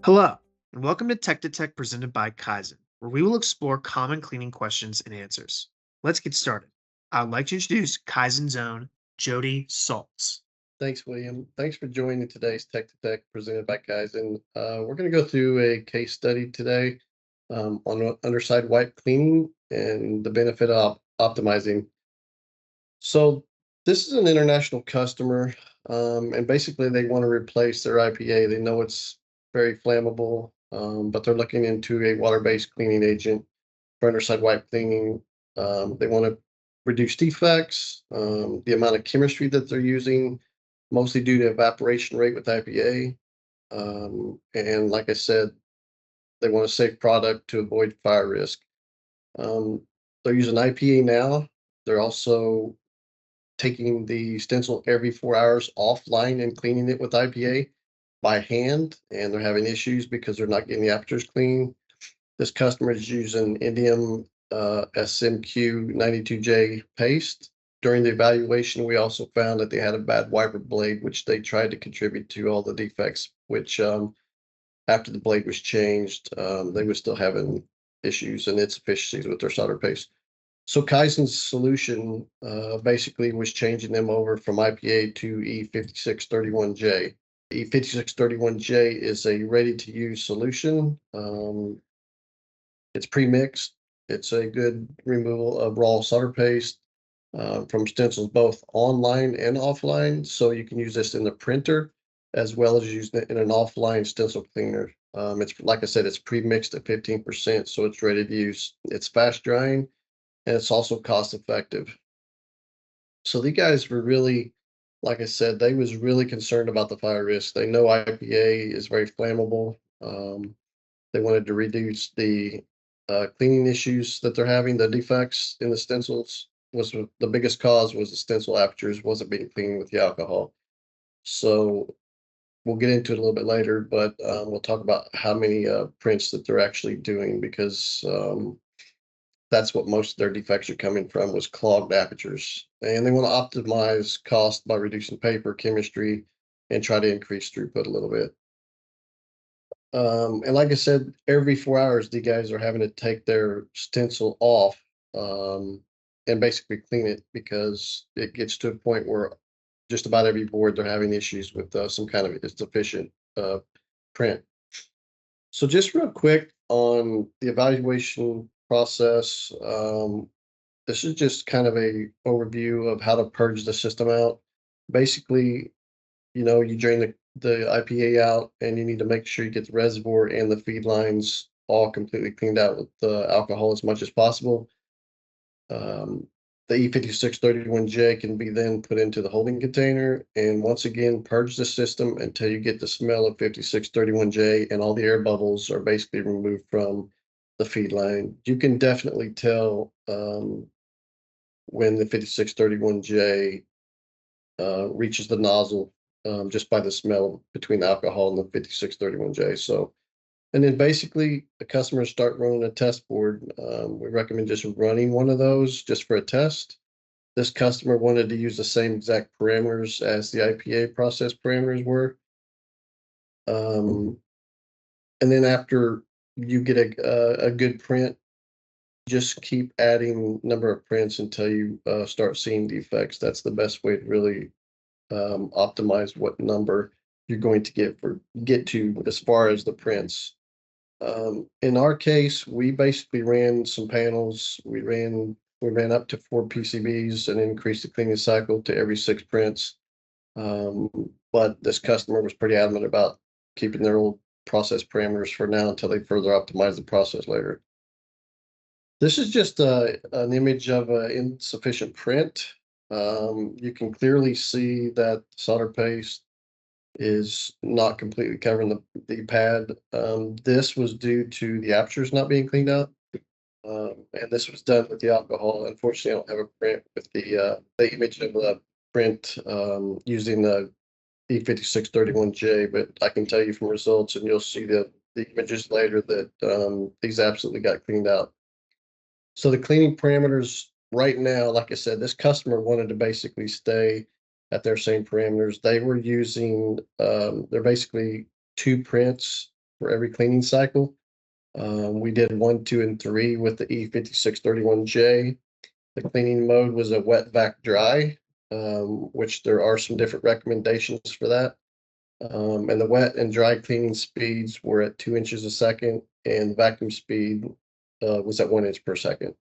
Hello, and welcome to Tech presented by KaiZen, where we will explore common cleaning questions and answers. Let's get started. I would like to introduce KaiZen's own Jody Saultz. Thanks, William. Thanks for joining today's Tech to Tech presented by KaiZen. We're going to go through a case study today on underside wipe cleaning and the benefit of optimizing. So this is an international customer, and basically they want to replace their IPA. They know it's very flammable, but they're looking into a water-based cleaning agent for underside wipe cleaning. They want to reduce defects, the amount of chemistry that they're using, mostly due to evaporation rate with IPA. And like I said, they want a safe product to avoid fire risk. They're using IPA now. They're also taking the stencil every 4 hours offline and cleaning it with IPA by hand, and they're having issues because they're not getting the apertures clean. This customer is using indium SMQ92J paste. During the evaluation, we also found that they had a bad wiper blade, which they tried to contribute to all the defects, which after the blade was changed, they were still having issues and insufficiencies with their solder paste. So KaiZen's solution basically was changing them over from IPA to E5631J. E5631J is a ready-to-use solution. It's pre-mixed. It's a good removal of raw solder paste from stencils, both online and offline. So you can use this in the printer as well as using it in an offline stencil cleaner. It's like I said, it's pre-mixed at 15%, so it's ready to use. It's fast drying and it's also cost effective. So these guys were really, like I said, they was really concerned about the fire risk. They know IPA is very flammable. They wanted to reduce the cleaning issues that they're having. The defects in the stencils was the biggest cause was the stencil apertures wasn't being cleaned with the alcohol. So we'll get into it a little bit later, but we'll talk about how many prints that they're actually doing because that's what most of their defects are coming from was clogged apertures. And they want to optimize cost by reducing paper chemistry and try to increase throughput a little bit. And like I said, every 4 hours, the guys are having to take their stencil off and basically clean it because it gets to a point where just about every board they're having issues with some kind of insufficient print. So just real quick on the evaluation process, this is just kind of a overview of how to purge the system out. Basically, you drain the IPA out and you need to make sure you get the reservoir and the feed lines all completely cleaned out with the alcohol as much as possible. The E5631J can be then put into the holding container and once again purge the system until you get the smell of 5631J and all the air bubbles are basically removed from the feed line. You can definitely tell when the 5631J reaches the nozzle just by the smell between the alcohol and the 5631J. So, and then basically the customers start running a test board. We recommend just running one of those just for a test. This customer wanted to use the same exact parameters as the IPA process parameters were. And then after you get a good print, just keep adding number of prints until you start seeing defects. That's the best way to really optimize what number you're going to get to as far as the prints. In our case, we basically ran some panels. We ran up to 4 PCBs and increased the cleaning cycle to every 6 prints. But this customer was pretty adamant about keeping their old process parameters for now until they further optimize the process later. This is just an image of an insufficient print. You can clearly see that solder paste is not completely covering the pad. This was due to the apertures not being cleaned out. And this was done with the alcohol. Unfortunately, I don't have a print with the image of the print using the E5631J, but I can tell you from results, and you'll see the images later that these absolutely got cleaned out. So the cleaning parameters right now, like I said, this customer wanted to basically stay at their same parameters. They were using, they're basically 2 prints for every cleaning cycle. We did 1, 2, and 3 with the E5631J. The cleaning mode was a wet, vac, dry, which there are some different recommendations for that. And the wet and dry cleaning speeds were at 2 inches a second, and vacuum speed was at 1 inch per second.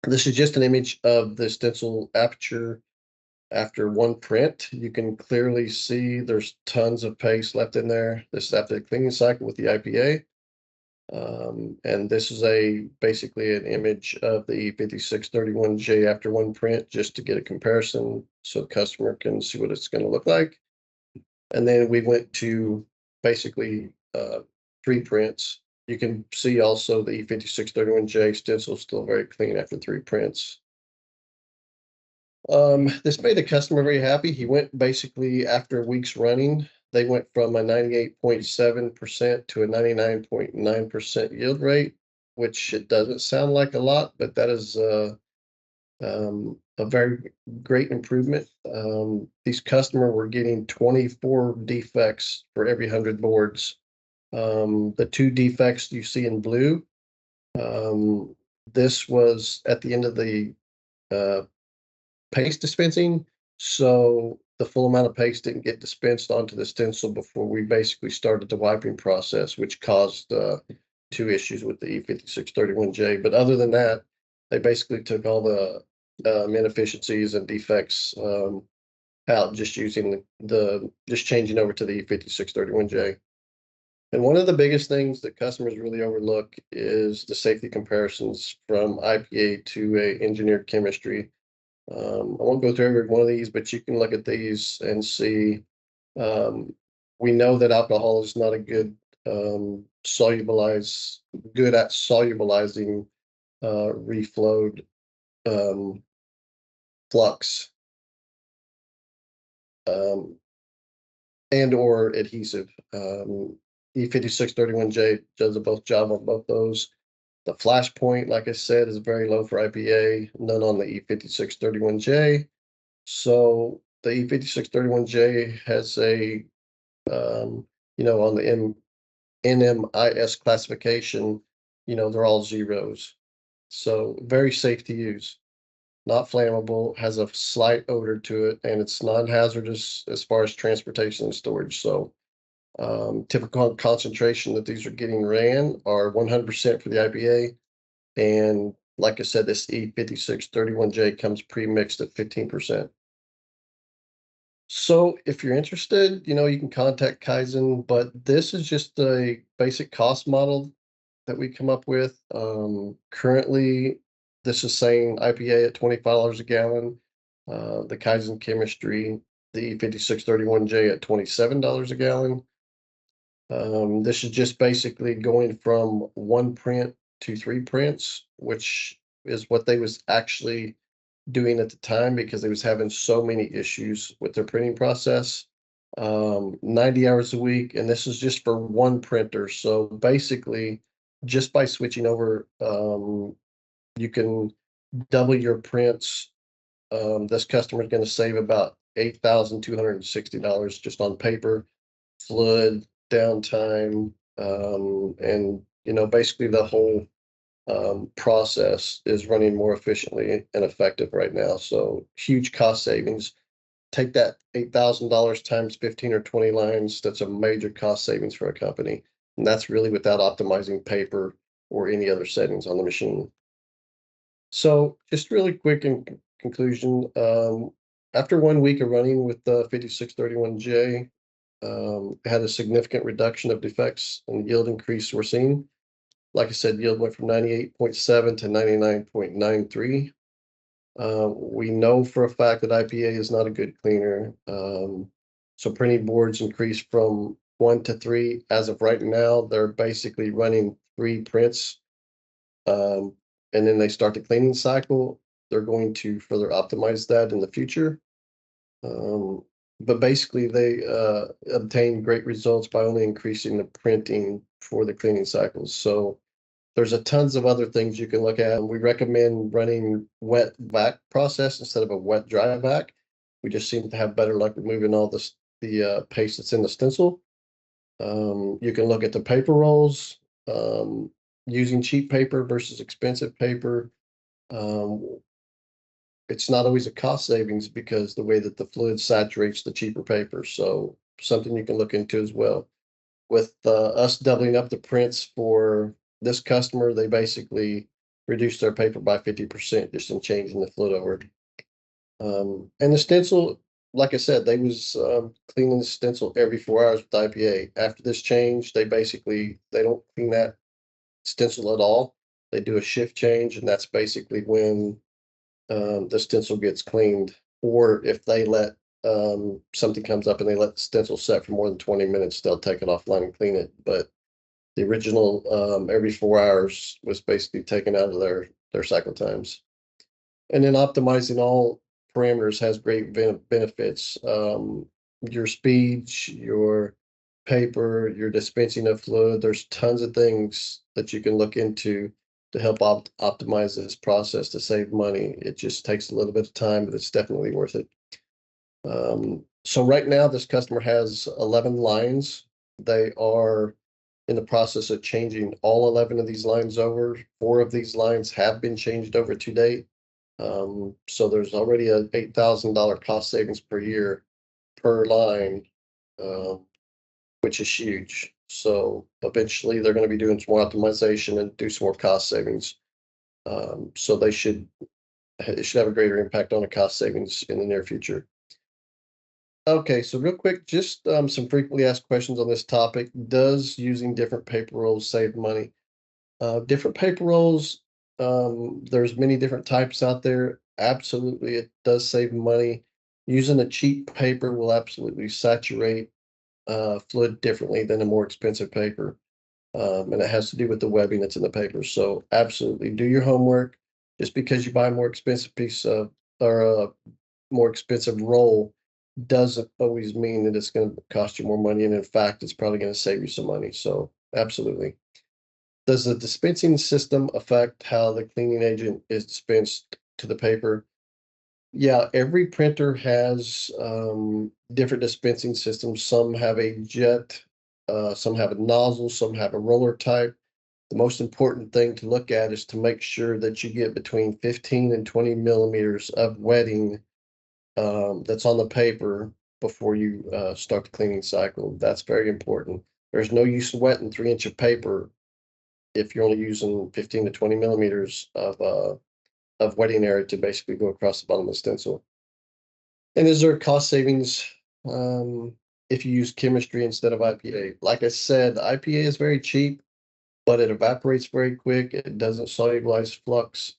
This is just an image of the stencil aperture after one print. You can clearly see there's tons of paste left in there. This is after the cleaning cycle with the IPA. And this is basically an image of the E5631J after one print, just to get a comparison so the customer can see what it's going to look like. And then we went to basically 3 prints. You can see also the E5631J stencil still very clean after 3 prints. This made the customer very happy. He went basically after weeks running, they went from a 98.7% to a 99.9% yield rate, which it doesn't sound like a lot, but that is a very great improvement. These customers were getting 24 defects for every 100 boards. The 2 defects you see in blue, this was at the end of the paste dispensing, so the full amount of paste didn't get dispensed onto the stencil before we basically started the wiping process, which caused 2 issues with the E5631J. But other than that, they basically took all the inefficiencies and defects out just using just changing over to the E5631J. And one of the biggest things that customers really overlook is the safety comparisons from IPA to a engineered chemistry. I won't go through every one of these, but you can look at these and see. We know that alcohol is not a good good at solubilizing reflowed flux and or adhesive. E5631J does a both job on both those. The flash point, like I said, is very low for IPA, none on the E5631J. So the E5631J has a, on the NMIS classification, they're all zeros. So very safe to use, not flammable, has a slight odor to it, and it's non-hazardous as far as transportation and storage. So typical concentration that these are getting ran are 100% for the IPA. And like I said, this E5631J comes pre-mixed at 15%. So if you're interested, you can contact KYZEN, but this is just a basic cost model that we come up with. Currently, this is saying IPA at $25 a gallon, the KYZEN chemistry, the E5631J at $27 a gallon. This is just basically going from 1 print to 3 prints, which is what they was actually doing at the time because they was having so many issues with their printing process. 90 hours a week, and this is just for 1 printer. So basically, just by switching over, you can double your prints. This customer is going to save about $8,260 just on paper, fluid, downtime, and basically the whole process is running more efficiently and effective right now. So huge cost savings. Take that $8,000 times 15 or 20 lines. That's a major cost savings for a company. And that's really without optimizing paper or any other settings on the machine. So just really quick in conclusion, after 1 week of running with the 5631J, had a significant reduction of defects and yield increase we're seeing. Like I said, yield went from 98.7 to 99.93. We know for a fact that IPA is not a good cleaner. So printing boards increased from 1 to 3. As of right now, they're basically running 3 prints. And then they start the cleaning cycle. They're going to further optimize that in the future. But basically, they obtain great results by only increasing the printing for the cleaning cycles. So there's a tons of other things you can look at. We recommend running wet vac process instead of a wet dry vac. We just seem to have better luck removing all the paste that's in the stencil. You can look at the paper rolls, using cheap paper versus expensive paper. Um, it's not always a cost savings because the way that the fluid saturates the cheaper paper. So something you can look into as well. With us doubling up the prints for this customer, they basically reduced their paper by 50% just in changing the fluid over. And the stencil, like I said, they was cleaning the stencil every 4 hours with IPA. After this change, they don't clean that stencil at all. They do a shift change, and that's basically when the stencil gets cleaned. Or if they let something comes up and they let the stencil set for more than 20 minutes, they'll take it offline and clean it. But the original every 4 hours was basically taken out of their cycle times. And then optimizing all parameters has great benefits. Your speeds, your paper, your dispensing of fluid, there's tons of things that you can look into to help optimize this process to save money. It just takes a little bit of time, but it's definitely worth it. So right now, this customer has 11 lines. They are in the process of changing all 11 of these lines over. 4 of these lines have been changed over to date. So there's already a $8,000 cost savings per year per line, uh, which is huge. So eventually they're going to be doing some more optimization and do some more cost savings. So it should have a greater impact on the cost savings in the near future. Okay, so real quick, just some frequently asked questions on this topic. Does using different paper rolls save money? Different paper rolls, there's many different types out there. Absolutely, it does save money. Using a cheap paper will absolutely saturate fluid differently than a more expensive paper. And it has to do with the webbing that's in the paper. So absolutely do your homework. Just because you buy a more expensive piece of or a more expensive roll doesn't always mean that it's going to cost you more money. And in fact, it's probably going to save you some money. So absolutely. Does the dispensing system affect how the cleaning agent is dispensed to the paper? Yeah, every printer has different dispensing systems. Some have a jet, some have a nozzle, some have a roller type. The most important thing to look at is to make sure that you get between 15 and 20 millimeters of wetting that's on the paper before you start the cleaning cycle. That's very important. There's no use in wetting 3 inch of paper if you're only using 15 to 20 millimeters of wetting area to basically go across the bottom of the stencil. And is there cost savings if you use chemistry instead of IPA? Like I said, the IPA is very cheap, but it evaporates very quick. It doesn't solubilize flux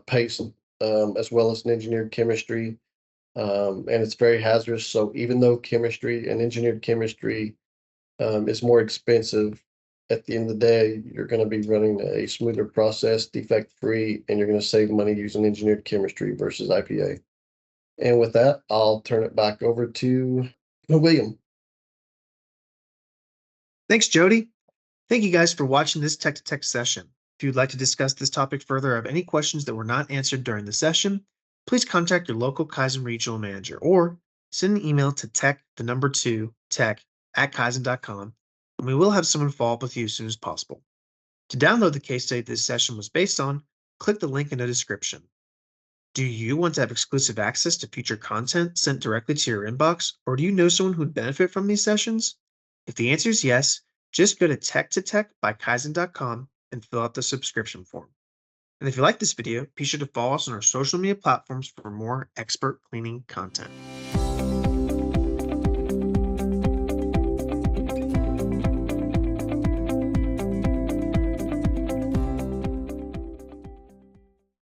paste as well as an engineered chemistry. And it's very hazardous. So even though chemistry and engineered chemistry is more expensive, at the end of the day, you're going to be running a smoother process, defect free, and you're going to save money using engineered chemistry versus IPA. And with that, I'll turn it back over to William. Thanks, Jody. Thank you guys for watching this Tech to Tech session. If you'd like to discuss this topic further or have any questions that were not answered during the session, please contact your local KYZEN regional manager or send an email to tech@KYZEN.com, and we will have someone follow up with you as soon as possible. To download the case study this session was based on, click the link in the description. Do you want to have exclusive access to future content sent directly to your inbox, or do you know someone who'd benefit from these sessions? If the answer is yes, just go to tech2tech.KYZEN.com and fill out the subscription form. And if you like this video, be sure to follow us on our social media platforms for more expert cleaning content.